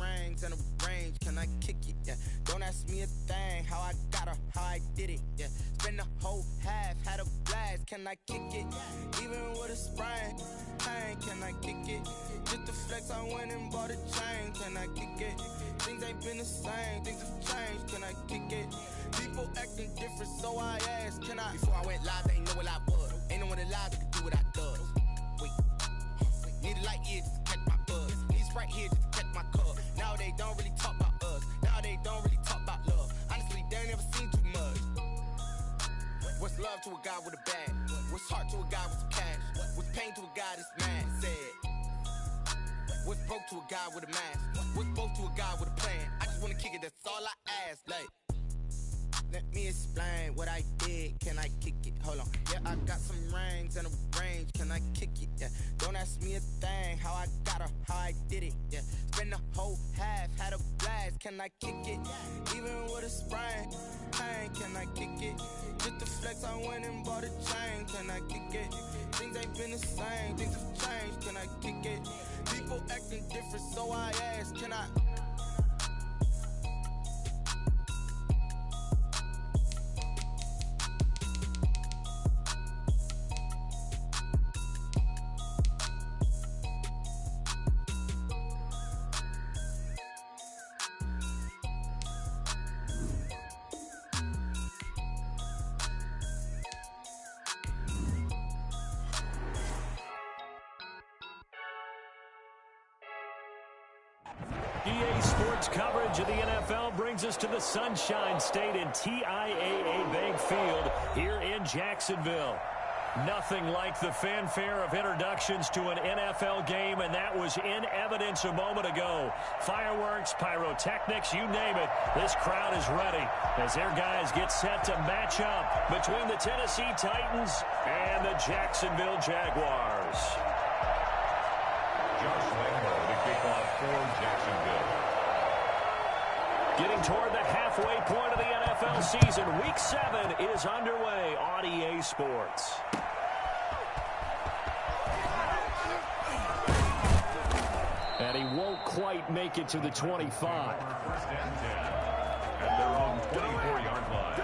rings in the range, can I kick it? Yeah. Don't ask me a thing, how I got her, how I did it. Yeah. Spend the whole half, had a blast, can I kick it? Even with a sprain, pain, can I kick it? Just the flex, I went and bought a chain, can I kick it? Things ain't been the same, things have changed, can I kick it? People acting different, so I asked, can I? Before I went live, they ain't know what I was. Ain't no one alive that could do what I does. Wait, need a light here just to catch my buzz. Need Sprite here just to catch my cup. Now they don't really talk about us. Now they don't really talk about love. Honestly, they ain't never seen too much. What's love to a guy with a bag? What's heart to a guy with some cash? What's pain to a guy that's mad? Said. What's broke to a guy with a mask? What's broke to a guy with a plan? I just wanna kick it, that's all I ask. Like, let me explain what I did. Can I kick it? Hold on. Yeah, I got some rings and a range. Can I kick it? Yeah. Don't ask me a thing. How I got her, how I did it. Yeah. Spend the whole half, had a blast. Can I kick it? Even with a sprain, pain. Can I kick it? Just the flex, I went and bought a chain. Can I kick it? Things ain't been the same. Things have changed. Can I kick it? People acting different, so I ask. Can I? EA Sports coverage of the NFL brings us to the Sunshine State in TIAA Bank Field here in Jacksonville. Nothing like the fanfare of introductions to an NFL game, and that was in evidence a moment ago. Fireworks, pyrotechnics, you name it. This crowd is ready as their guys get set to match up between the Tennessee Titans and the Jacksonville Jaguars. Josh Lambo, the kickoff for Jacksonville. Getting toward the halfway point of the NFL season, Week 7 is underway on EA Sports. And he won't quite make it to the 25. First and 10. At their own 24-yard line.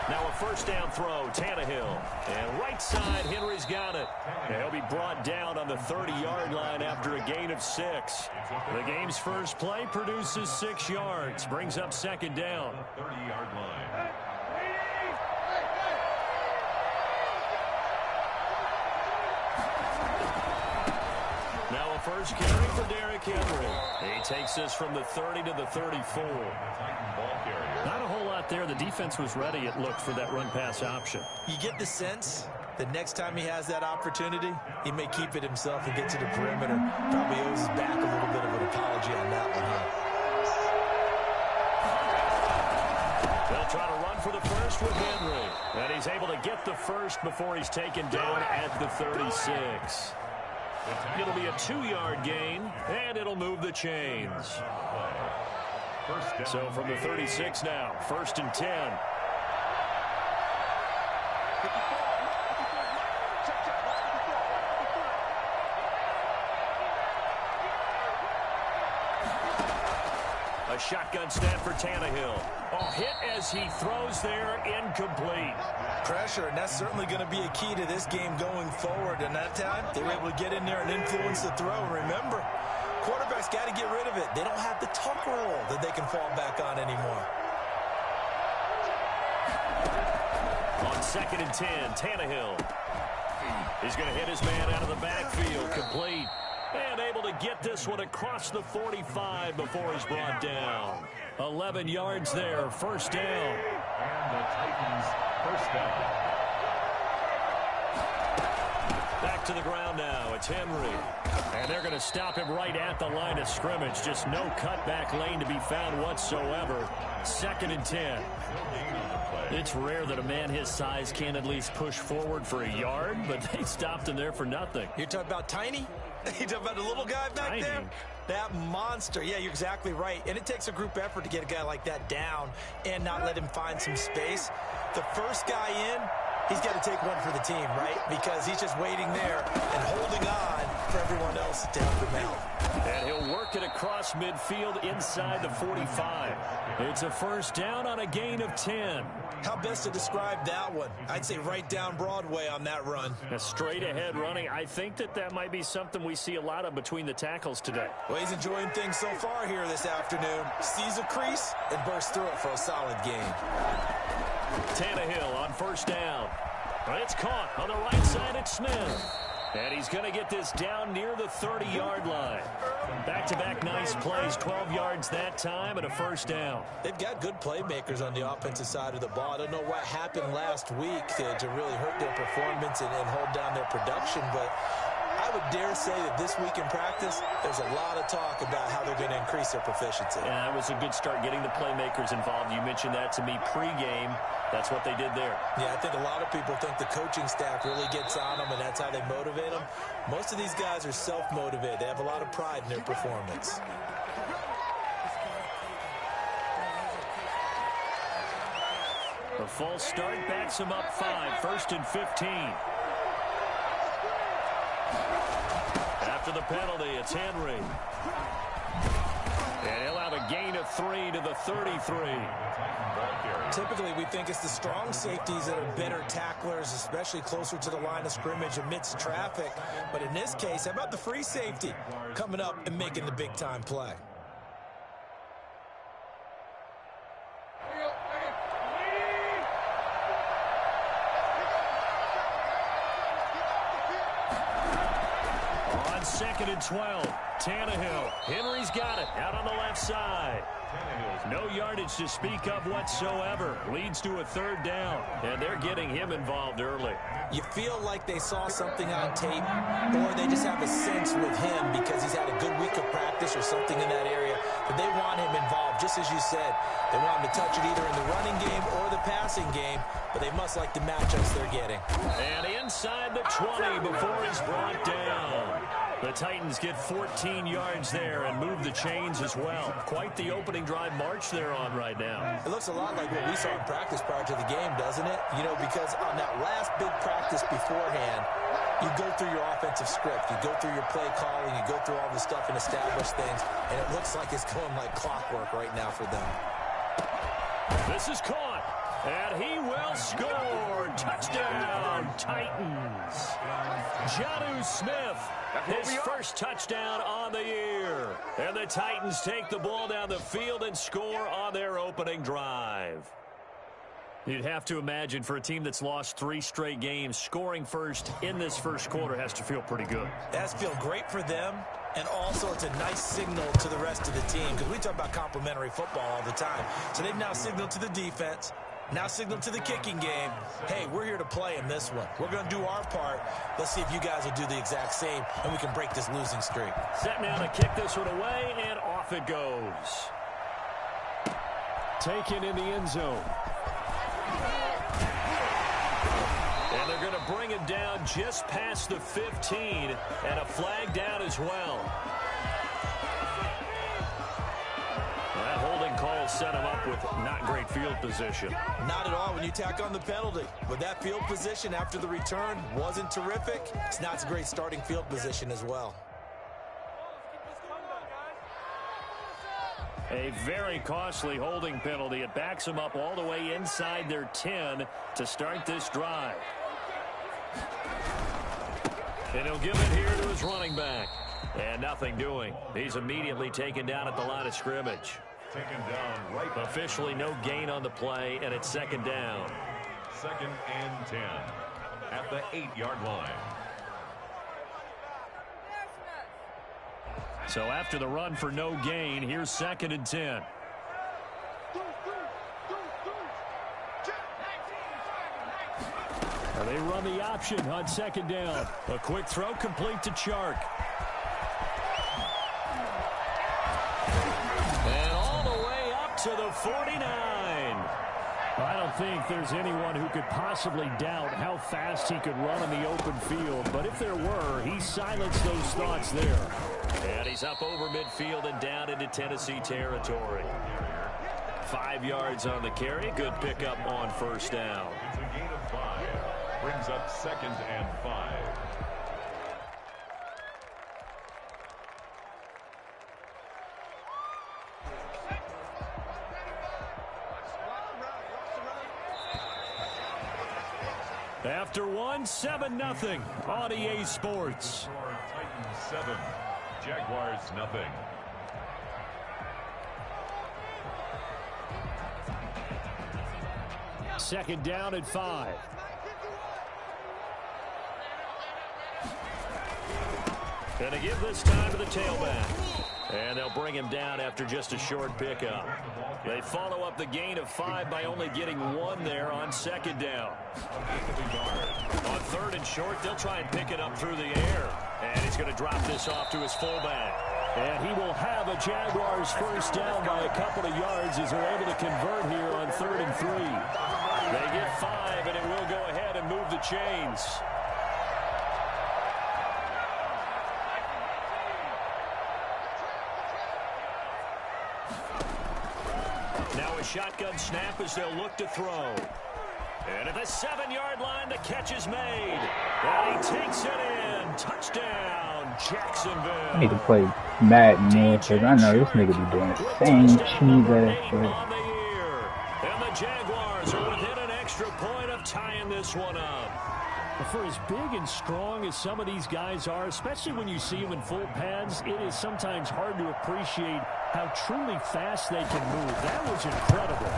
Now a first down throw, Tannehill. And right side, Henry's got it. And he'll be brought down on the 30-yard line after a gain of 6. The game's first play produces 6 yards, brings up second down. 30-yard line. Now a first carry for Derrick Henry. He takes us from the 30 to the 34. Not a whole lot there. The defense was ready, it looked, for that run-pass option. You get the sense that next time he has that opportunity, he may keep it himself and get to the perimeter. Probably owes his back a little bit of an apology on that one, huh? They'll try to run for the first with Henry. And he's able to get the first before he's taken down at the 36. It'll be a 2-yard gain, and it'll move the chains. So from the 36 now, first and 10. A shotgun snap for Tannehill. Oh, hit as he throws there, incomplete. Pressure, and that's certainly going to be a key to this game going forward. And that time, they were able to get in there and influence the throw. Remember, quarterbacks got to get rid of it. They don't have the tuck roll that they can fall back on anymore. On second and 10, Tannehill. He's going to hit his man out of the backfield, complete. And able to get this one across the 45 before he's brought down. 11 yards there, first down. And the Titans, first down. Back to the ground now. It's Henry. And they're going to stop him right at the line of scrimmage. Just no cutback lane to be found whatsoever. Second and 10. It's rare that a man his size can at least push forward for a yard, but they stopped him there for nothing. You're talking about Tiny? You talking about the little guy back there? That monster. Yeah, you're exactly right. And it takes a group effort to get a guy like that down and not let him find some space. The first guy in, He's got to take one for the team, right? Because he's just waiting there and holding on for everyone else to help him out. And he'll work it across midfield inside the 45. It's a first down on a gain of 10. How best to describe that one? I'd say right down Broadway on that run. A straight ahead running. I think that might be something we see a lot of between the tackles today. Well, he's enjoying things so far here this afternoon. Sees a crease and bursts through it for a solid gain. Tannehill on first down. It's caught on the right side at Smith. And he's going to get this down near the 30-yard line. Back-to-back nice plays, 12 yards that time and a first down. They've got good playmakers on the offensive side of the ball. I don't know what happened last week to really hurt their performance and hold down their production, but I would dare say that this week in practice, there's a lot of talk about how they're going to increase their proficiency. Yeah, it was a good start getting the playmakers involved. You mentioned that to me pregame. That's what they did there. Yeah, I think a lot of people think the coaching staff really gets on them, and that's how they motivate them. Most of these guys are self-motivated. They have a lot of pride in their performance. A false start backs him up 5, 1st and 15. After the penalty, it's Henry. And he'll have a gain of 3 to the 33. Typically, we think it's the strong safeties that are better tacklers, especially closer to the line of scrimmage amidst traffic. But in this case, how about the free safety coming up and making the big-time play? On 2nd and 12, Tannehill. Henry's got it out on the left side. No yardage to speak of whatsoever. Leads to a 3rd down, and they're getting him involved early. You feel like they saw something on tape, or they just have a sense with him because he's had a good week of practice or something in that area, that they want him involved, just as you said. They want him to touch it either in the running game or the passing game, but they must like the matchups they're getting. And inside the 20 before he's brought down. The Titans get 14 yards there and move the chains as well. Quite the opening drive march they're on right now. It looks a lot like what we saw in practice prior to the game, doesn't it? You know, because on that last big practice beforehand, you go through your offensive script, you go through your play calling, you go through all the stuff and establish things, and it looks like it's going like clockwork right now for them. This is caught, and he will score. Touchdown, Titans. Jonnu Smith, his first touchdown on the year. And the Titans take the ball down the field and score on their opening drive. You'd have to imagine for a team that's lost 3 straight games, scoring first in this first quarter has to feel pretty good. It has to feel great for them, and also it's a nice signal to the rest of the team, because we talk about complimentary football all the time. So they've now signaled to the defense, now signaled to the kicking game, hey, we're here to play in this one. We're going to do our part. Let's see if you guys will do the exact same, and we can break this losing streak. Set now to kick this one away, and off it goes. Taken in the end zone. And they're going to bring it down just past the 15, and a flag down as well. That holding call set him up with not great field position. Not at all when you tack on the penalty. But that field position after the return wasn't terrific. It's not a great starting field position as well. A very costly holding penalty. It backs them up all the way inside their 10 to start this drive. And he'll give it here to his running back. And nothing doing. He's immediately taken down at the line of scrimmage. Taken down right. Officially no gain on the play, and it's 2nd down. 2nd and 10 at the 8-yard line. So after the run for no gain, here's 2nd and 10. They run the option on 2nd down. A quick throw complete to Chark. And all the way up to the 49. I don't think there's anyone who could possibly doubt how fast he could run on the open field. But if there were, he silenced those thoughts there. And he's up over midfield and down into Tennessee territory. 5 yards on the carry. Good pickup on first down. It's a gain of 5. brings up 2nd and 5. After one, 7-0 on EA Sports. Titans 7, Jaguars nothing. Second down and 5. Going to give this time to the tailback. And they'll bring him down after just a short pickup. They follow up the gain of 5 by only getting 1 there on second down. On third and short, they'll try and pick it up through the air. And he's going to drop this off to his fullback. And he will have a Jaguars first down by a couple of yards as they're able to convert here on 3rd and 3. They get 5, and it will go ahead and move the chains. Now a shotgun snap as they'll look to throw. And at the 7-yard line, the catch is made. And he takes it in. Touchdown, Jacksonville. I need to play Madden more because I know this nigga be doing the same cheese ass shit. And the Jaguars are within an extra point of tying this one up. For as big and strong as some of these guys are, especially when you see them in full pads, it is sometimes hard to appreciate how truly fast they can move. That was incredible.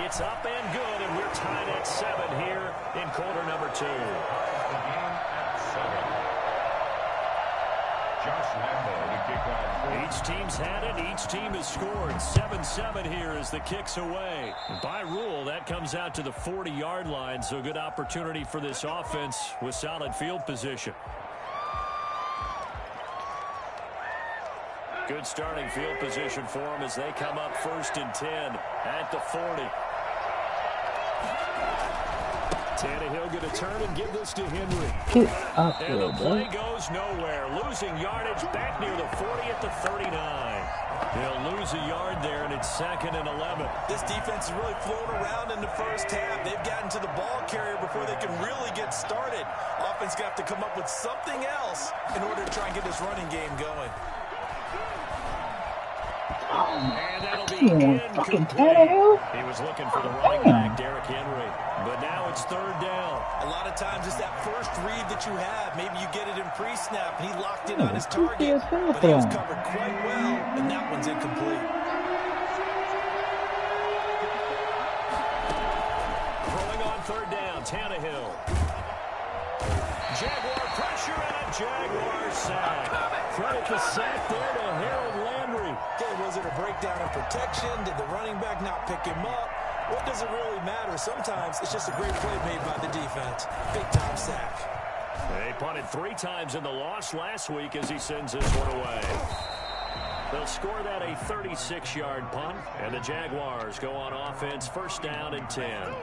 It's up and good, and we're tied at 7 here in quarter number 2. Josh Lambo to kick off. Each team's had it. Each team has scored. 7-7 here as the kick's away. By rule, that comes out to the 40-yard line, so good opportunity for this offense with solid field position. Good starting field position for them as they come up 1st and 10 at the 40. Tannehill going to turn and give this to Henry. Get up And there, the play bro. goes nowhere. Losing yardage back near the 40 at the 39. They'll lose a yard there, and it's 2nd and 11. This defense is really flown around in the first half. They've gotten to the ball carrier before they can really get started. Offense got to come up with something else in order to try and get this running game going. And that'll be incomplete. He was looking for the running back, Derrick Henry. But now it's 3rd down. A lot of times it's that first read that you have. Maybe you get it in pre-snap, and he locked in on his target. But he was covered quite well, and that one's incomplete. Throwing on 3rd down, Tannehill. Jaguar pressure and a Jaguar sack. Credit the sack there to Harold Landry. Okay, was it a breakdown in protection? Did the running back not pick him up? What does it really matter? Sometimes it's just a great play made by the defense. Big-time sack. They punted 3 times in the loss last week as he sends this one away. They'll score that a 36-yard punt, and the Jaguars go on offense 1st down and 10.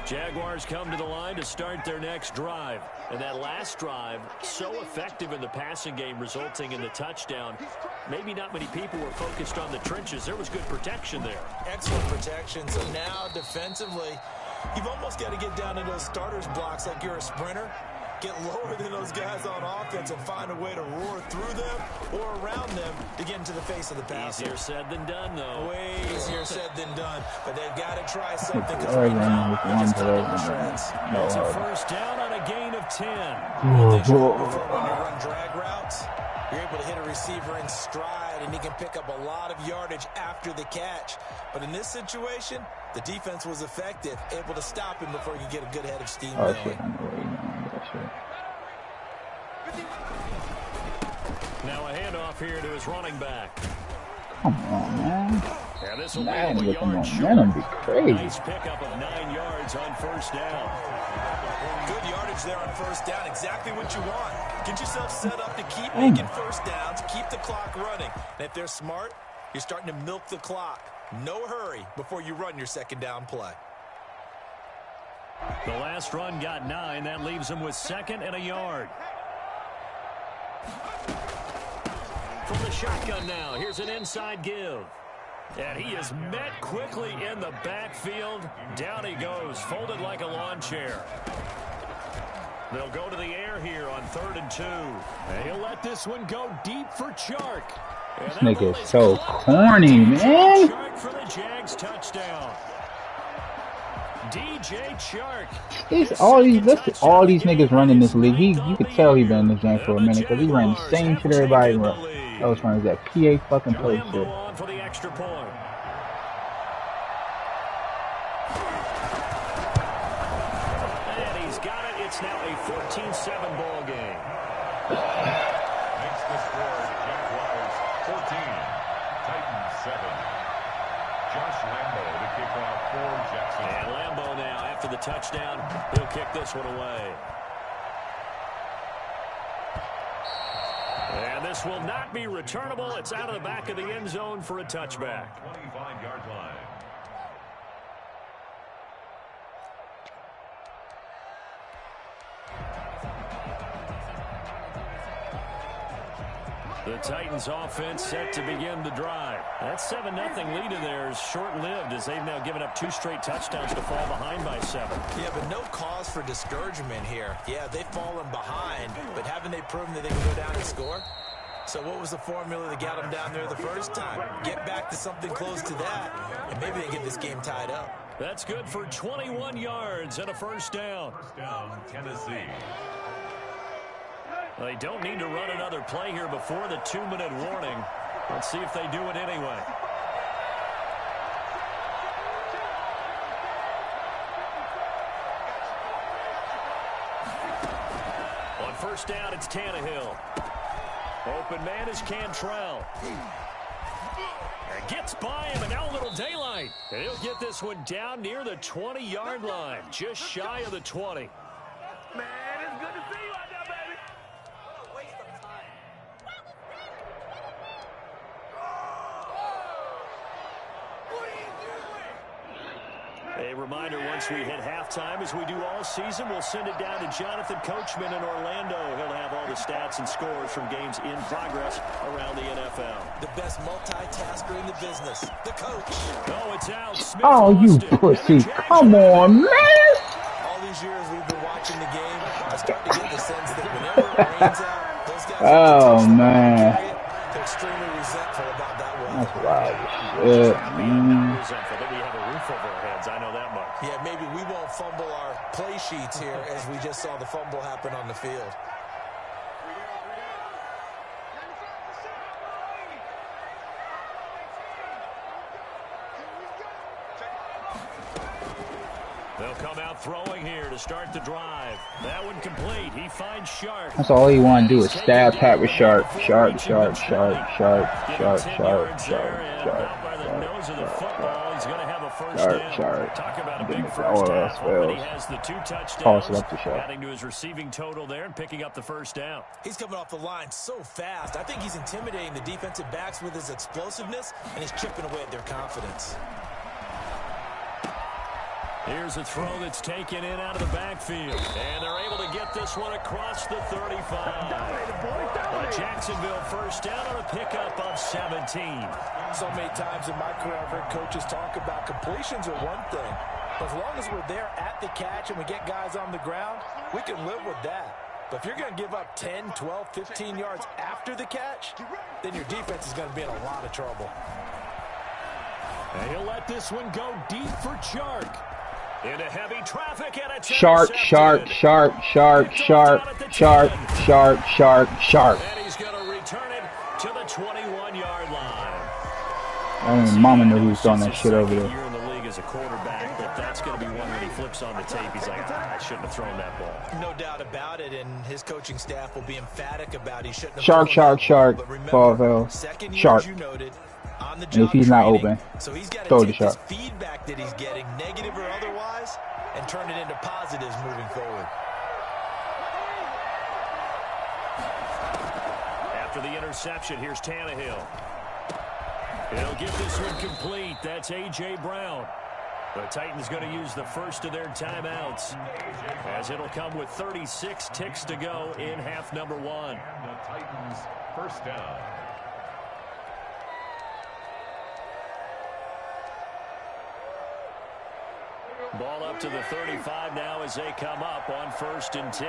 Jaguars come to the line to start their next drive. And that last drive, so effective in the passing game, resulting in the touchdown. Maybe not many people were focused on the trenches. There was good protection there. Excellent protection. So now, defensively, you've almost got to get down to those starters blocks like you're a sprinter. Get lower than those guys on offense and find a way to roar through them or around them to get into the face of the passer. Easier said than done, though. Way easier said than done. But they've got to try something because Right right now, with they're one just play, cutting the shreds. It's a 1st down on a gain of 10. When you run drag routes, you're able to hit a receiver in stride, and he can pick up a lot of yardage after the catch. But in this situation, the defense was effective, able to stop him before he could get a good head of steam going. Now a handoff here to his running back. Come on, man. And this will be Man, a with the yard short. momentum be crazy. Nice pickup of 9 yards on 1st down. Good yardage there on 1st down. Exactly what you want. Get yourself set up to keep making 1st downs, keep the clock running. And if they're smart, you're starting to milk the clock. No hurry before you run your 2nd down play. The last run got 9. That leaves them with 2nd and a yard. From the shotgun now, here's an inside give. And he is met quickly in the backfield. Down he goes, folded like a lawn chair. They'll go to the air here on 3rd and 2. And he'll let this one go deep for Chark. This nigga is so corny, man. Chark for the Jags touchdown. DJ Chark. All these niggas running this league. You could tell he been in this game for a minute because he ran the same shit everybody run. That was funny. That PA fucking play shit. On for the extra point. And he's got it. It's now a 14-7 ball game. Makes the score Jaguars 14, Titans 7. Josh Lambo to kick off for Jackson. And Lambo now, after the touchdown, he'll kick this one away. And this will not be returnable. It's out of the back of the end zone for a touchback. 25-yard line. The Titans offense set to begin the drive. That 7-0 lead of theirs short-lived as they've now given up 2 straight touchdowns to fall behind by 7. Yeah, but no cause for discouragement here. Yeah, they've fallen behind, but haven't they proven that they can go down and score? So what was the formula that got them down there the first time? Get back to something close to that, and maybe they get this game tied up. That's good for 21 yards and a first down. First down, Tennessee. They don't need to run another play here before the 2-minute warning. Let's see if they do it anyway. On first down, it's Tannehill. Open man is Cantrell. And gets by him, and now a little daylight. And he'll get this one down near the 20-yard line, just shy of the 20. Man, it's good to see you out there, baby. A reminder, once we hit halftime, as we do all season, we'll send it down to Jonathan Coachman in Orlando. He'll have all the stats and scores from games in progress around the NFL. The best multitasker in the business, the coach. Oh, it's out. Smith Oh, you pussy. Come on, man. All these years we've been watching the game, I start to get the sense that whenever it rains out, those guys Oh, man. they're extremely resentful about that one. That's wild shit, man. Resentful that we have a roof over our heads. I know that much. Yeah, maybe we won't fumble our play sheets here as we just saw the fumble happen on the field. They'll come out throwing here to start the drive. That one complete. He finds Sharp. That's all you want to do is stab Pat with Sharp. Sharp, Sharp, Sharp, Sharp, Sharp, Sharp, Sharp, Sharp. By the nose of the football, he's going to have a first Sharp, down. Sharp. Talk about a big Then first all half. else Already fails. has the 2 touchdowns, Toss it up to Sharp. adding to his receiving total there and picking up the first down. He's coming off the line so fast. I think he's intimidating the defensive backs with his explosiveness, and he's chipping away at their confidence. Here's a throw that's taken in out of the backfield. And they're able to get this one across the 35. Jacksonville first down on a pickup of 17. So many times in my career, I've heard coaches talk about completions are one thing. But as long as we're there at the catch and we get guys on the ground, we can live with that. But if you're going to give up 10, 12, 15 yards after the catch, then your defense is going to be in a lot of trouble. And he'll let this one go deep for Chark. Into heavy traffic and it's Sharp, sharp, sharp, sharp, sharp, sharp, sharp, sharp, sharp. And he's going to return it to the 21-yard line. I mean, mama knew he was throwing that shit over there. Year in the league as a quarterback, but that's going to be one when he flips on the tape. He's like, I shouldn't have thrown that ball. No doubt about it, and his coaching staff will be emphatic about he shouldn't have Shark, thrown shark, that ball. shark. But remember, Ball fell. second year, Shark. as you noted, on the And job if he's not training, open, so he's got throw to the take this shark. feedback that he's getting, negative or otherwise, and turn it into positives moving forward. After the interception, here's Tannehill. He'll get this one complete. That's A.J. Brown. The Titans going to use the first of their timeouts, as it'll come with 36 ticks to go in half number 1. And the Titans first down. Ball up to the 35 now as they come up on 1st and 10.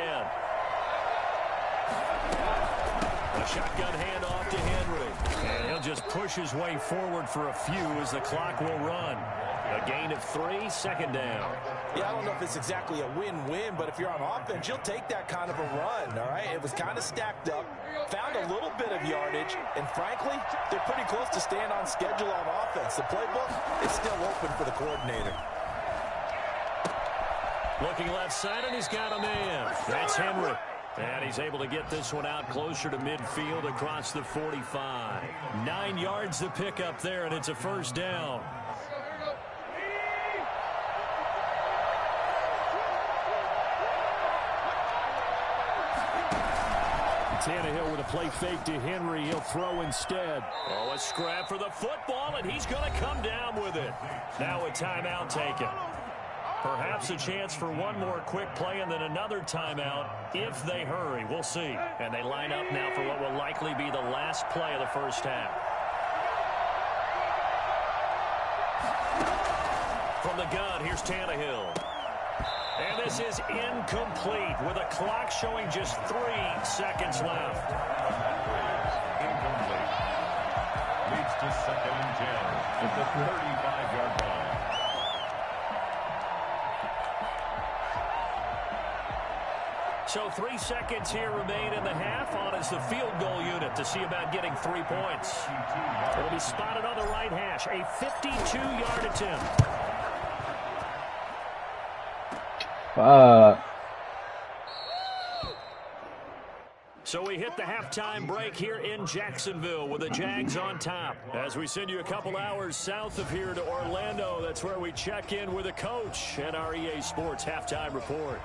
A shotgun handoff to Henry. And he'll just push his way forward for a few as the clock will run. A gain of 3, 2nd down. Yeah, I don't know if it's exactly a win-win, but if you're on offense, you'll take that kind of a run, all right? It was kind of stacked up, found a little bit of yardage, and frankly, they're pretty close to staying on schedule on offense. The playbook is still open for the coordinator. Looking left side, and he's got a man. That's Henry. And he's able to get this one out closer to midfield across the 45. 9 yards to pick up there, and it's a 1st down. Tannehill with a play fake to Henry. He'll throw instead. Oh, a scrap for the football, and he's going to come down with it. Now a timeout taken. Perhaps a chance for one more quick play and then another timeout if they hurry. We'll see. And they line up now for what will likely be the last play of the 1st half. From the gun, here's Tannehill. And this is incomplete with a clock showing just 3 seconds left. Incomplete. Leads to 2nd and 10 at the 35-yard line. So 3 seconds here remain in the half on as the field goal unit to see about getting 3 points. It'll be spotted on the right hash. A 52-yard attempt. So we hit the halftime break here in Jacksonville with the Jags on top. As we send you a couple hours south of here to Orlando, that's where we check in with a coach at our EA Sports Halftime Report.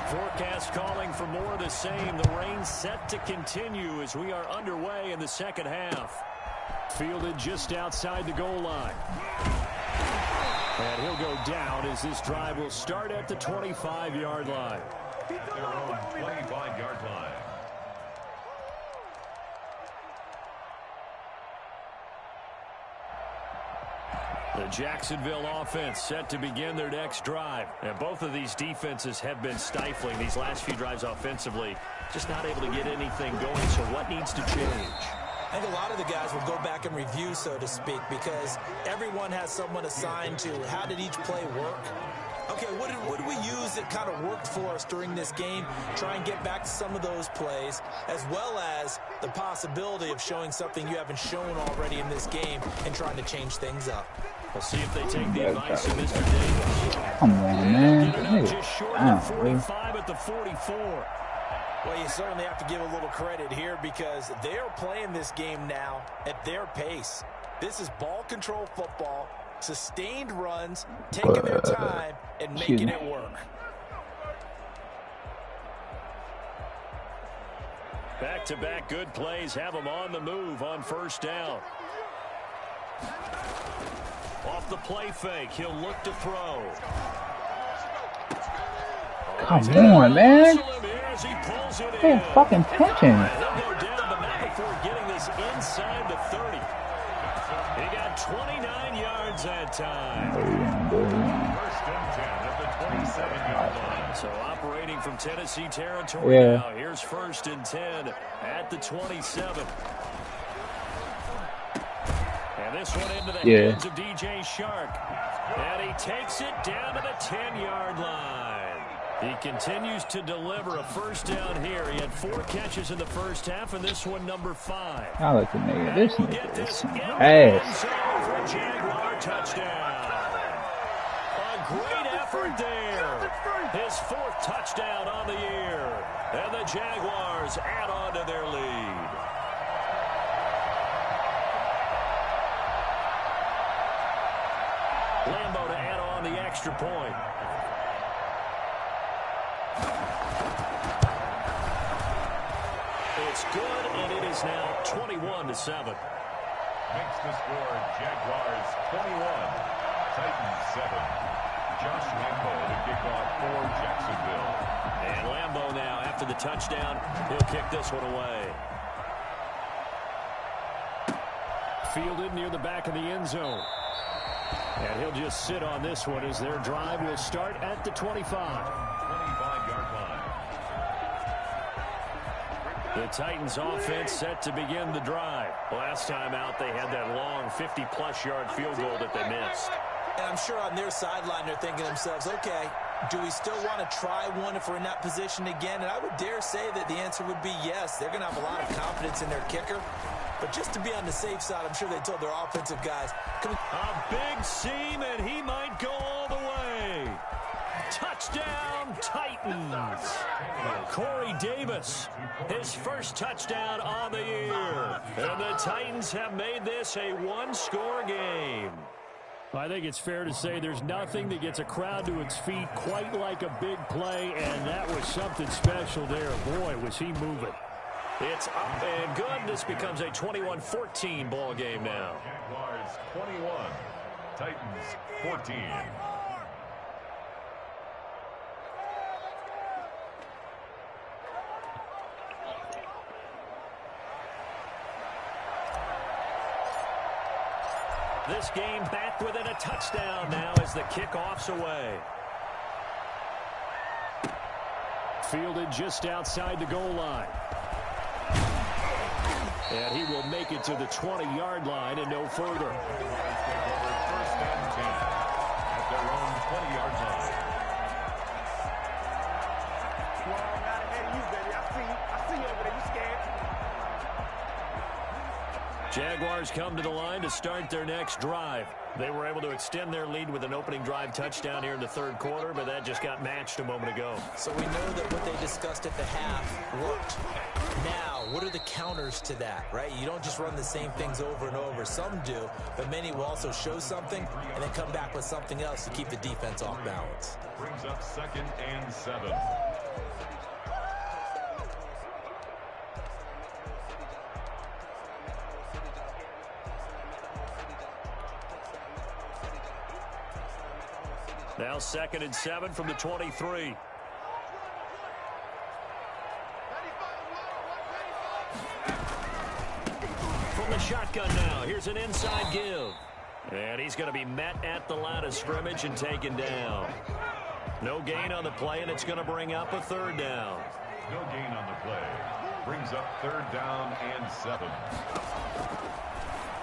Forecast calling for more of the same. The rain set to continue as we are underway in the 2nd half. Fielded just outside the goal line. And he'll go down as this drive will start at the 25-yard line. Their own 25-yard line. The Jacksonville offense set to begin their next drive. And both of these defenses have been stifling these last few drives offensively. Just not able to get anything going, so what needs to change? I think a lot of the guys will go back and review, so to speak, because everyone has someone assigned to how did each play work. Okay, what did we use that kind of worked for us during this game? Try and get back to some of those plays, as well as the possibility of showing something you haven't shown already in this game and trying to change things up. We'll see if they take the advice of Mr. Davis. Come on, man. Get it up just short of the 45 at the 44. Well, you certainly have to give a little credit here because they are playing this game now at their pace. This is ball control football, sustained runs, taking their time, and making it work. Back-to-back good plays have them on the move on 1st down. Off the play fake, he'll look to throw. Come on, man. Pay fucking attention. He'll go down, but not before getting this inside the 30. He got 29 yards that time. 1st and 10 at the 27-yard line. So operating from Tennessee territory now. Here's 1st and 10 at the 27. And this one into the hands of DJ Shark. And he takes it down to the 10-yard line. He continues to deliver a 1st down here. He had 4 catches in the 1st half, and this one number 5. I like the nigga. This nigga is some ass. For a Jaguar touchdown. A great effort there. His 4th touchdown on the year. And the Jaguars add on to their lead. Lambeau to add on the extra point. It's good, and it is now 21-7. Makes the score Jaguars 21, Titans 7. Josh Lambeau to kick off for Jacksonville. And Lambeau now, after the touchdown, he'll kick this one away. Fielded near the back of the end zone. And he'll just sit on this one as their drive will start at the 25. 25-yard line. The Titans offense set to begin the drive. Last time out, they had that long 50-plus yard field goal that they missed. And I'm sure on their sideline they're thinking to themselves, okay, do we still want to try one if we're in that position again? And I would dare say that the answer would be yes. They're going to have a lot of confidence in their kicker. But just to be on the safe side, I'm sure they told their offensive guys, a big seam, and he might go all the way. Touchdown, Titans. Corey Davis, his first touchdown on the year. And the Titans have made this a one-score game. I think it's fair to say there's nothing that gets a crowd to its feet quite like a big play, and that was something special there. Boy, was he moving. It's up and good. This becomes a 21-14 ball game now. Jaguars 21, Titans 14. This game back within a touchdown now as the kickoff's away. Fielded just outside the goal line. And he will make it to the 20-yard line and no further. First and 10 at their own 20-yard line. Strong out ahead of you, baby. I see you over there. You scared? Jaguars come to the line to start their next drive. They were able to extend their lead with an opening drive touchdown here in the third quarter, but that just got matched a moment ago. so we know that what they discussed at the half worked. Now, what are the counters to that, right? You don't just run the same things over and over. Some do, but many will also show something and then come back with something else to keep the defense off balance. Brings up 2nd and 7. Now 2nd and 7 from the 23. From the shotgun now, here's an inside give. And he's going to be met at the line of scrimmage and taken down. No gain on the play, and it's going to bring up a 3rd down. No gain on the play. Brings up 3rd down and 7.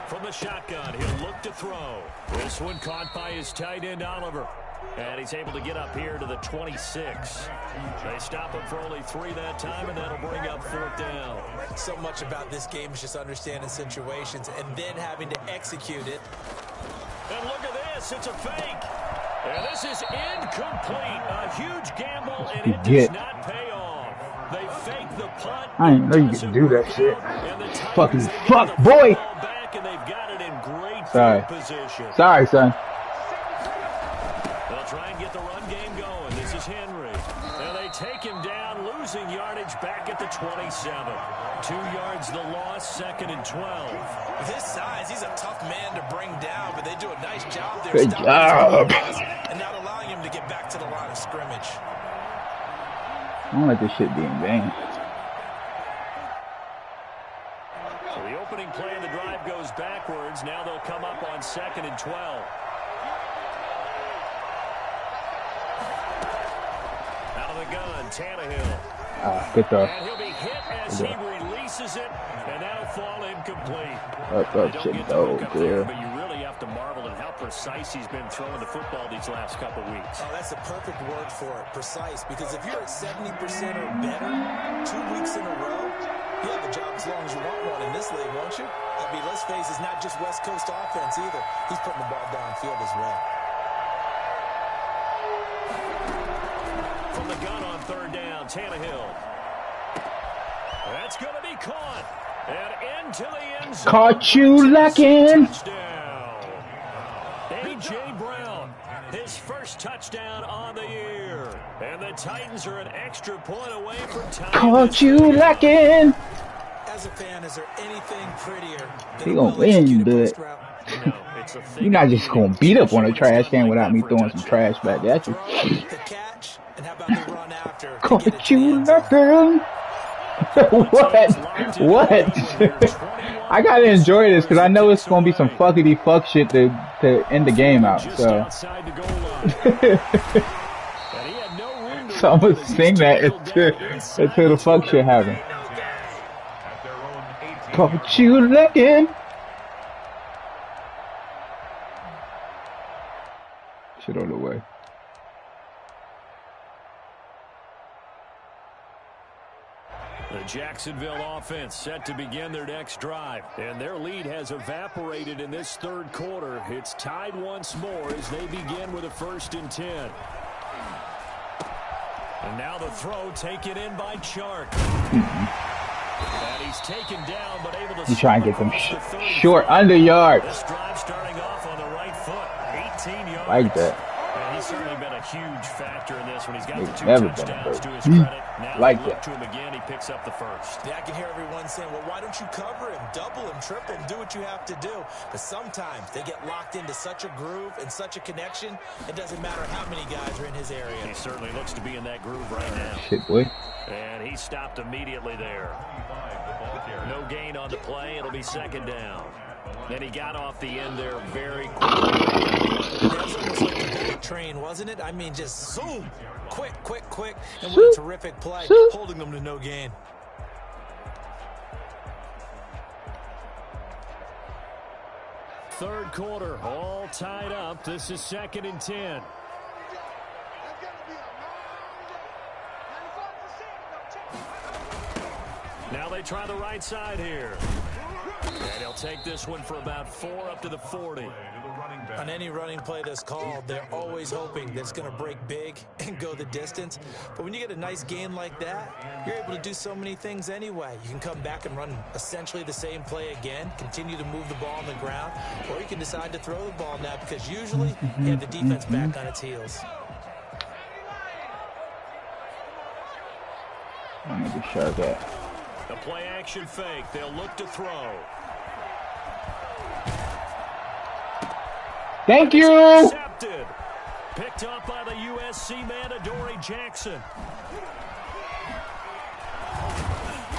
From the shotgun, he'll look to throw. This one caught by his tight end, Oliver. And he's able to get up here to the 26. They stop him for only 3 that time, and that'll bring up 4th down. So much about this game is just understanding situations and then having to execute it. And look at this. It's a fake. And this is incomplete. A huge gamble, and it does not pay off. They fake the punt. I didn't know you could do that shit. Fucking fuck, boy. Back, and they've got it in great position. Sorry, son. They'll try and get the run game going. This is Henry. And they take him down, losing yardage back at the 27. 2 yards the loss, 2nd and 12. With his size, he's a tough man to bring down, but they do a nice job there. Good job. And not allowing him to get back to the line of scrimmage. I don't let this shit be in vain. So the opening play of the drive goes backwards. Now they'll come up on 2nd and 12. Out of the gun, Tannehill. Good throw. And he'll be hit as he releases it, and that'll fall incomplete. Up, shit, no, clear. But you really have to marvel at how precise he's been throwing the football these last couple weeks. Oh, that's a perfect word for it, precise. Because if you're at 70% or better 2 weeks in a row, you have a job as long as you want one in this league, won't you? I mean, let's face it, it's not just West Coast offense either. He's putting the ball downfield as well. the gun on third down. Tannehill. That's going to be caught. And into the end zone. Caught you lacking. Touchdown. A.J. Brown, his first touchdown on the year. And the Titans are an extra point away from tying. Caught you lacking. As a fan, is there anything prettier than He gonna win, but No, it's a thing. you're not just gonna beat up on a trash can without me throwing some trash back at you. the catch, and how about the run after? Caught you lacking. What? I gotta enjoy this because I know it's gonna be some fuckity fuck shit to end the game out. So, so I'm gonna sing that until the fuck shit happens. Caught you looking. Shit on the way. The Jacksonville offense set to begin their next drive, and their lead has evaporated in this third quarter. It's tied once more as they begin with a 1st and 10. And now the throw taken in by Chark. And he's taken down, but able to. You try and get them short under yards. This drive starting off on the right foot, 18 yards. Like that. And he's certainly been a huge factor in this when he's got He's the 2 never touchdowns to been his credit. Now like look that. to him again, he picks up the first. Yeah, I can hear everyone saying, well, why don't you cover him, double him, triple him, do what you have to do. But sometimes they get locked into such a groove and such a connection, it doesn't matter how many guys are in his area. He certainly looks to be in that groove right now. Shit, boy. And he stopped immediately there. No gain on the play. It'll be 2nd down. Then he got off the end there very quickly. That's almost like a bullet train, wasn't it? I mean, just zoom. Quick, quick, quick. And what a terrific play, holding them to no gain. Third quarter, all tied up. This is 2nd and 10. Now they try the right side here. And he'll take this one for about 4 up to the 40. On any running play that's called, they're always hoping that it's going to break big and go the distance. But when you get a nice gain like that, you're able to do so many things anyway. You can come back and run essentially the same play again, continue to move the ball on the ground, or you can decide to throw the ball now because usually you have the defense back on its heels. I'm gonna be sure that. The play action fake. They'll look to throw. Thank you. Intercepted. Picked up by the USC man, Adoree Jackson.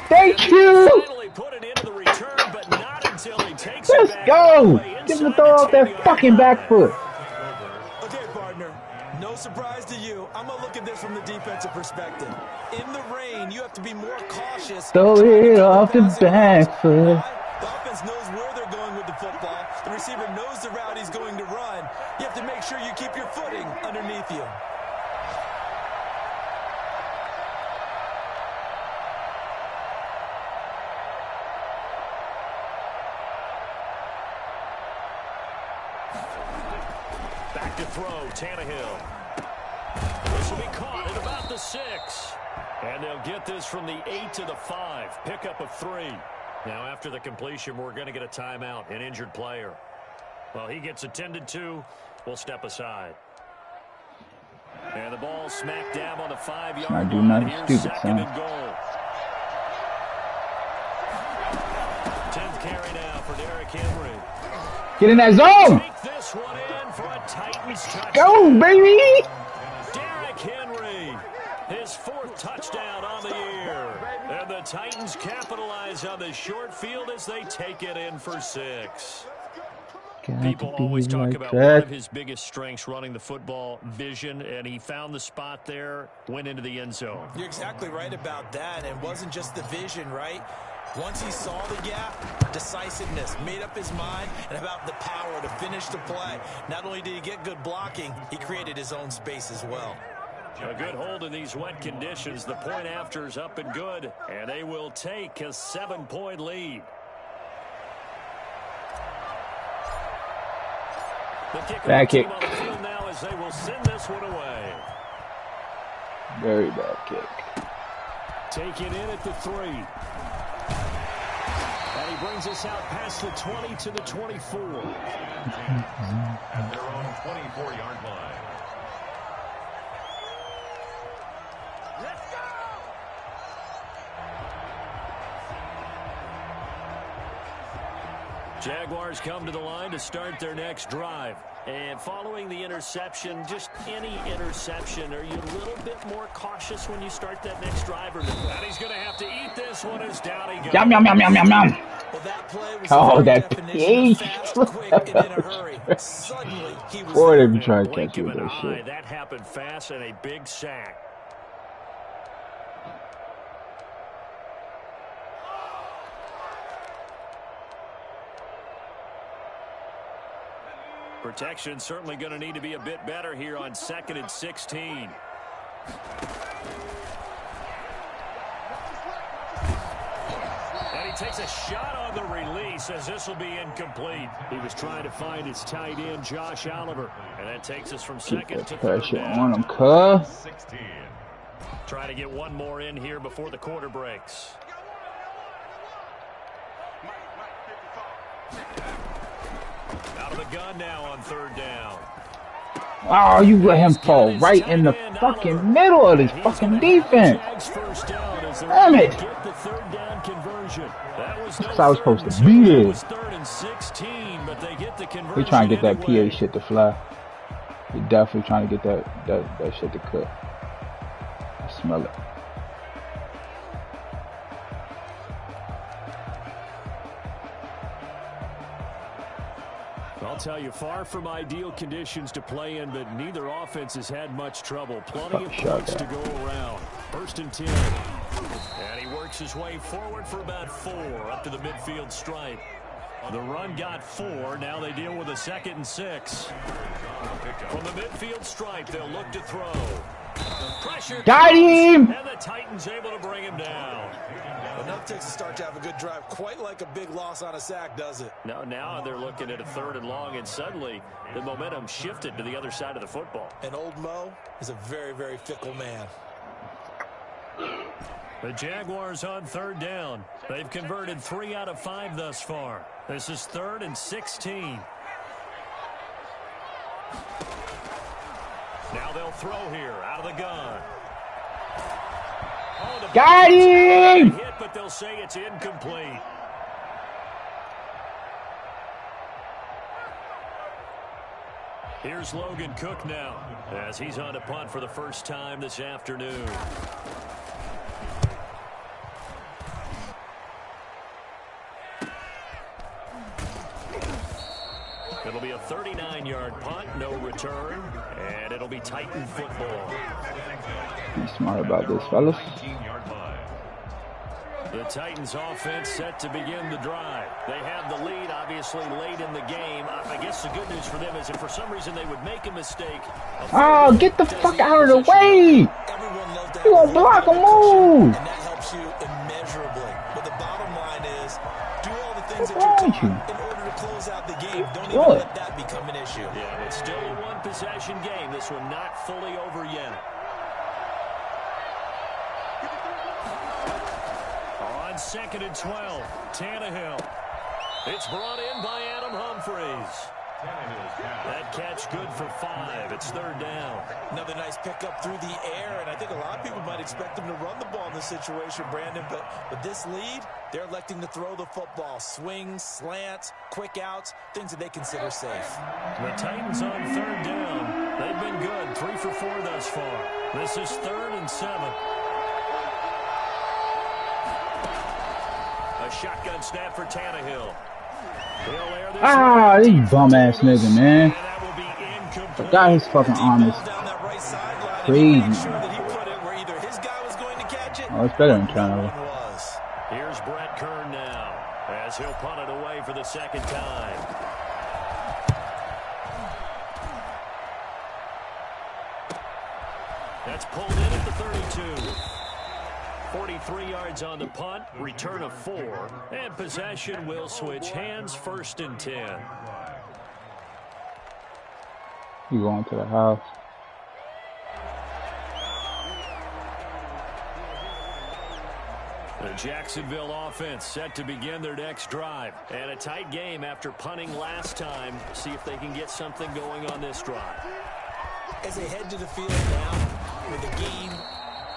Thank you. Finally put it into the return, but not until he takes Let's it back. go. Get him to throw off that fucking back foot. Okay, partner, no surprise to you. I'm going to look at this from the defensive perspective. In the rain, you have to be more cautious. Throw it off the back foot. The offense knows where they're going with the football. The receiver knows the route he's going to run. You have to make sure you keep your footing underneath you. Back to throw, Tannehill. This will be caught at about the 6. And they'll get this from the 8 to the 5. Pickup of 3. Now, after the completion, we're going to get a timeout, an injured player. Well, he gets attended to. We'll step aside. And the ball smack dab on the 5-yard line. I do nothing Here's stupid, 2nd son. and goal. 10th carry now for Derrick Henry. Get in that zone. Take this one in for a Titans touchdown. Go, baby. Derrick Henry, his 4th touchdown on the year. And the Titans capitalize on the short field as they take it in for 6. People always talk about one of his biggest strengths running the football, vision, and he found the spot there, went into the end zone. You're exactly right about that. And it wasn't just the vision, right? Once he saw the gap, decisiveness, made up his mind, and about the power to finish the play. Not only did he get good blocking, he created his own space as well. A good hold in these wet conditions. The point after is up and good, and they will take a 7-point lead. The kick Back kick. on the field now as they will send this one away. Very bad kick. Take it in at the 3. And he brings us out past the 20 to the 24. At their own 24-yard line. Let's go! Jaguars come to the line to start their next drive. And following the interception, just any interception, are you a little bit more cautious when you start that next drive? Or no? And he's going to have to eat this one as down he goes. Yum, yum, yum, yum, yum, yum. Well, that play was Oh, the that definition of PH. fast, quick, and in a hurry. Suddenly, he was Or there. they be trying to Blink catch you of with an that eye, shit. that happened fast and a big sack. Protection certainly going to need to be a bit better here on 2nd and 16. And he takes a shot on the release as this will be incomplete. He was trying to find his tight end, Josh Oliver. And that takes us from Keep 2nd that to 3rd pressure down. on him, cuz. 16. Try to get one more in here before the quarter breaks. Out of the gun now on 3rd down. Oh, you let him fall right in the fucking middle of this fucking defense. Damn it. Get the 3rd down conversion. That was That's how I was supposed to be It there. was 3rd and 16, but they get the conversion. We trying to get that anyway. PA shit to fly. We definitely trying to get that shit to cook. I smell it. I'll tell you, far from ideal conditions to play in, but neither offense has had much trouble. Plenty of points to go around. 1st and 10. And he works his way forward for about 4 up to the midfield stripe. The run got 4. Now they deal with a 2nd and 6. From the midfield stripe, they'll look to throw. Pressure. Got him! And the Titans able to bring him down. Enough takes to start to have a good drive. Quite like a big loss on a sack, does it? No, now they're looking at a 3rd and long, and suddenly the momentum shifted to the other side of the football. And old Mo is a very, very fickle man. The Jaguars on 3rd down. They've converted 3 out of 5 thus far. This is 3rd and 16. Now they'll throw here out of the gun. Oh, the Got him! hit, but they'll say it's incomplete. Here's Logan Cook now as he's on to punt for the first time this afternoon. It'll be a 39-yard punt, no return, and it'll be Titan football. Be smart about this, fellas. 19-yard line. The Titans offense set to begin the drive. They have the lead, obviously, late in the game. I guess the good news for them is if for some reason they would make a mistake. Oh, get the fuck out of the way! Everyone loves to You have gonna a block a little bit of cushion, move! and that helps you immeasurably. But the bottom line is, do all the things What's that you're wrong with taught you? in order to close out the game. Don't Do even it. let that become an issue. Yeah, it's still a one-possession game. This one not fully over yet. On 2nd and 12, Tannehill. It's brought in by Adam Humphries. That catch good for 5. It's 3rd down. Another nice pickup through the air, and I think a lot of people might expect them to run the ball in this situation, Brandon, but with this lead, they're electing to throw the football. Swings, slants, quick outs, things that they consider safe. The Titans on 3rd down. They've been good, 3 for 4 thus far. This is 3rd and 7. A shotgun snap for Tannehill. He'll air this Ah, one. these bum ass nigga, man. And that will be incomplete. The guy his fucking arm is Down that right sideline, crazy. and he made sure that he put it where either his guy was going to catch it, Oh, it's better than no turnover. one was. Here's Brett Kern now as he'll punt it away for the 2nd time. That's pulled in at the 32. 43 yards on the punt, return of 4, and possession will switch hands, 1st and 10. You going to the house? The Jacksonville offense set to begin their next drive. And a tight game after punting last time. See if they can get something going on this drive. As they head to the field now with the game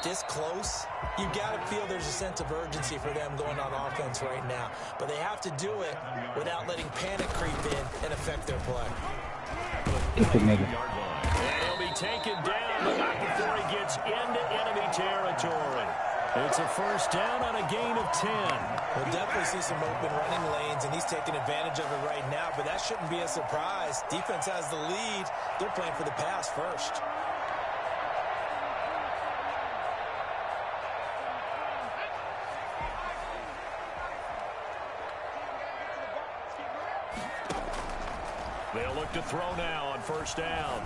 this close, you've got to feel there's a sense of urgency for them going on offense right now. But they have to do it without letting panic creep in and affect their play. He'll be taken down, but not before he gets into enemy territory. It's a first down on a gain of 10. We'll definitely see some open running lanes, and he's taking advantage of it right now, but that shouldn't be a surprise. Defense has the lead. They're playing for the pass first. They'll look to throw now on first down.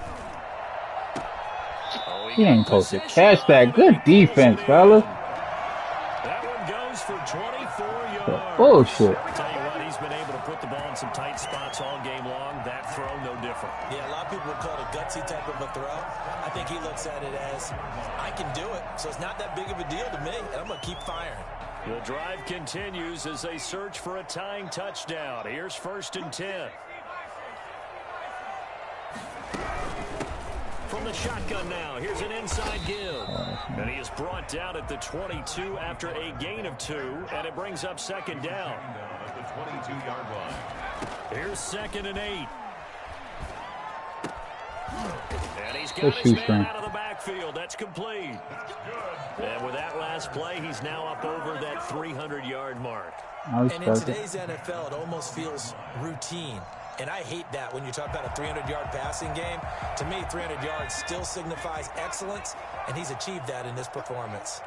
He ain't supposed to catch that. Good defense, fellas. That one goes for 24 yards. Bullshit. Tell you what, he's been able to put the ball in some tight spots all game long. That throw, no different. Yeah, a lot of people would call it a gutsy type of a throw. I think he looks at it as, I can do it, so it's not that big of a deal to me, and I'm going to keep firing. The drive continues as they search for a tying touchdown. Here's 1st and 10. From the shotgun now, here's an inside give. And he is brought down at the 22 after a gain of 2, and it brings up 2nd down. At the 22-yard line. Here's 2nd and 8. And he's got his man out of the backfield. That's complete. And with that last play, he's now up over that 300-yard mark. And in today's NFL, it almost feels routine. And I hate that when you talk about a 300-yard passing game. To me, 300 yards still signifies excellence, and he's achieved that in this performance.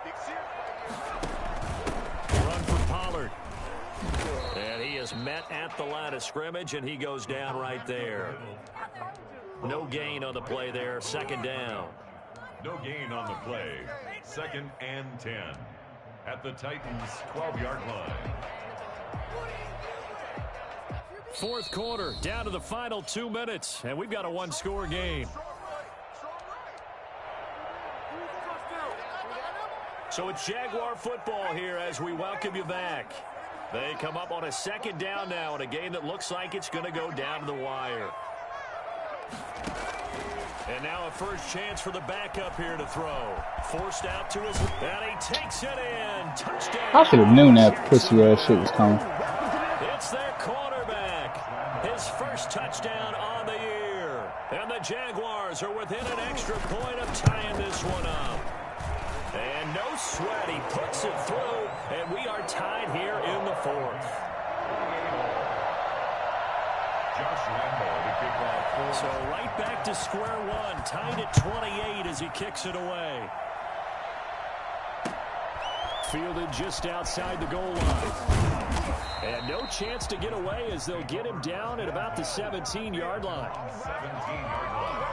Run for Pollard. And he is met at the line of scrimmage, and he goes down right there. No gain on the play there. 2nd down. No gain on the play. 2nd and 10. At the Titans' 12-yard line. 4th quarter, down to the final 2 minutes, and we've got a one-score game. So it's Jaguar football here as we welcome you back. They come up on a 2nd down now in a game that looks like it's going to go down to the wire. And now a first chance for the backup here to throw. Forced out to his, and he takes it in. Touchdown. I should have known that pussy ass shit was coming. It's their quarterback. His first touchdown on the year. And the Jaguars are within an extra point of tying this one up. And no sweat. He puts it through, and we are tied here in the 4th. So right back to square one, tied at 28 as he kicks it away. Fielded just outside the goal line. And no chance to get away as they'll get him down at about the 17-yard line. 17-yard line.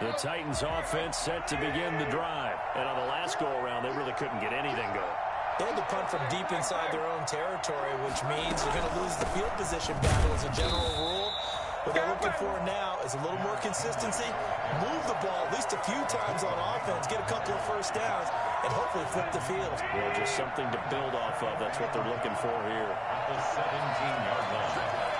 The Titans offense set to begin the drive. And on the last go-around, they really couldn't get anything going. They had to punt from deep inside their own territory, which means you're going to lose the field position battle as a general rule. What they're looking for now is a little more consistency, move the ball at least a few times on offense, get a couple of first downs, and hopefully flip the field. Well, just something to build off of. That's what they're looking for here. At the 17-yard line.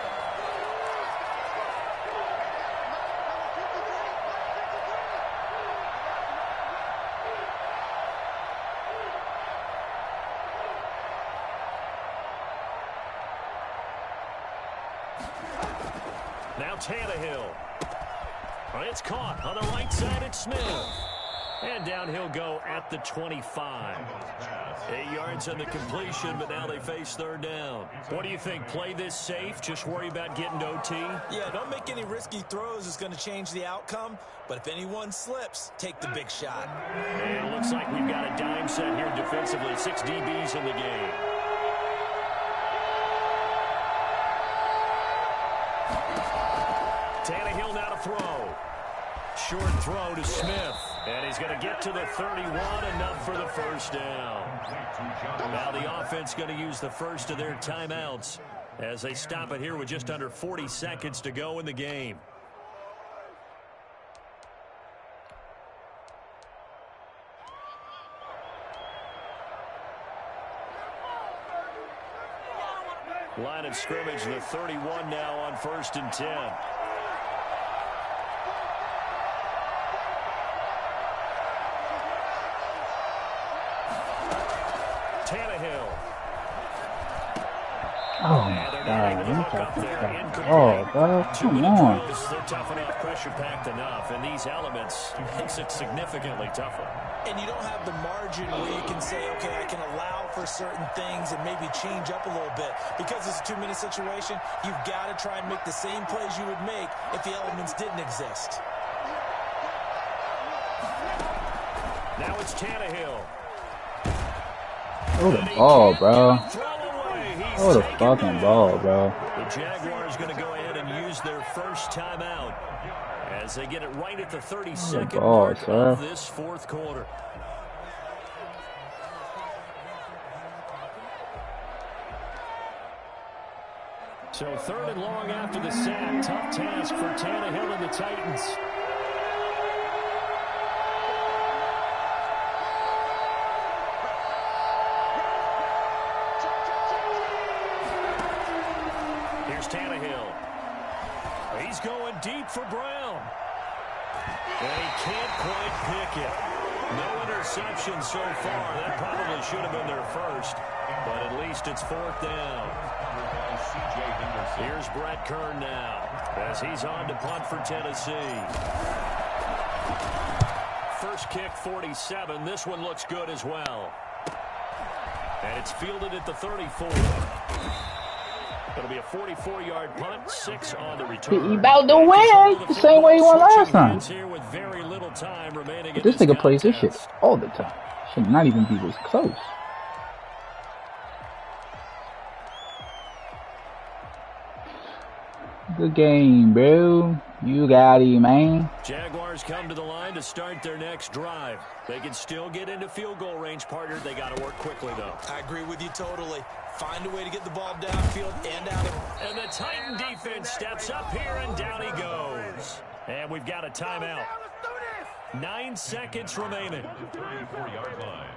Now Tannehill. It's caught on the right side at Smith. And down he'll go at the 25. 8 yards on the completion, but now they face 3rd down. What do you think? Play this safe? Just worry about getting to OT? Yeah, don't make any risky throws. It's going to change the outcome. But if anyone slips, take the big shot. And it looks like we've got a dime set here defensively. 6 DBs in the game. Tannehill now to throw. Short throw to Smith. And he's going to get to the 31, enough for the first down. Now the offense going to use the first of their timeouts as they stop it here with just under 40 seconds to go in the game. Line of scrimmage, the 31 now on 1st and 10. Tannehill. Oh my God, you got this guy. Oh, bro, come on. They're tough enough, pressure packed enough, and these elements makes it significantly tougher. And you don't have the margin where you can say, okay, I can allow for certain things and maybe change up a little bit. Because it's a 2-minute situation, you've got to try and make the same plays you would make if the elements didn't exist. Now it's Tannehill. Oh, the ball, bro. Oh, the fucking ball, bro. The Jaguars going to go ahead and use their first timeout as they get it right at the 32nd mark of this 4th quarter. So 3rd and long after the sack. Tough task for Tannehill and the Titans. Here's Tannehill. He's going deep for Brown. And he can't quite pick it. No interception so far. That probably should have been their first. But at least it's 4th down. Here's Brett Kern now as he's on to punt for Tennessee. First kick, 47. This one looks good as well. And it's fielded at the 34. It'll be a 44-yard punt, 6 on the return. He about to win the same way he won last time. With very little time remaining But this nigga plays this shit all the time. Should not even be this close. Good game, bro. You got it, man. Jaguars come to the line to start their next drive. They can still get into field goal range, partner. They got to work quickly, though. I agree with you totally. Find a way to get the ball downfield and out of. And the Titan defense steps up here, and down he goes. And we've got a timeout. 9 seconds remaining. 34-yard line.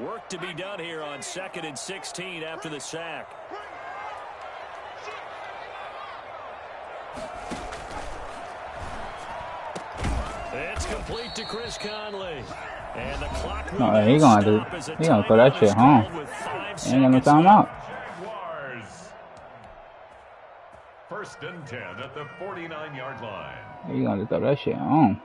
Work to be done here on 2nd and 16 after the sack. It's complete to Chris Conley. And the clock no, he gonna throw that shit home. He ain't gonna time out. Jaguars. 1st and 10 at the 49-yard line. He gonna throw that shit home.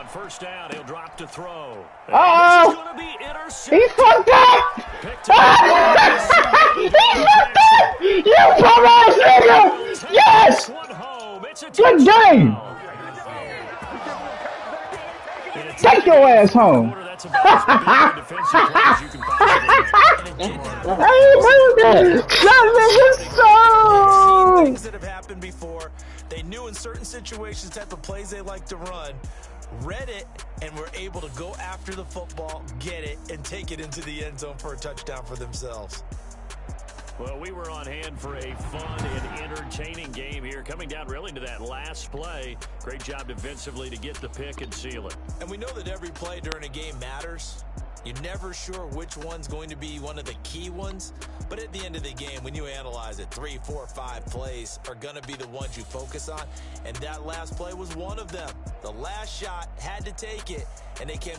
First down, he'll drop to throw. Oh! He fucked up! He fucked up! You dumbass nigga! Yes! Good game! Take your ass home! Things that have happened before. They knew in certain situations the type of plays they like to run. Read it, and were able to go after the football, get it, and take it into the end zone for a touchdown for themselves. Well, we were on hand for a fun and entertaining game here, coming down really to that last play. Great job defensively to get the pick and seal it. And we know that every play during a game matters. You're never sure which one's going to be one of the key ones. But at the end of the game, when you analyze it, 3, 4, 5 plays are going to be the ones you focus on. And that last play was one of them. The last shot had to take it, and they came.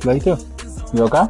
Later. You okay?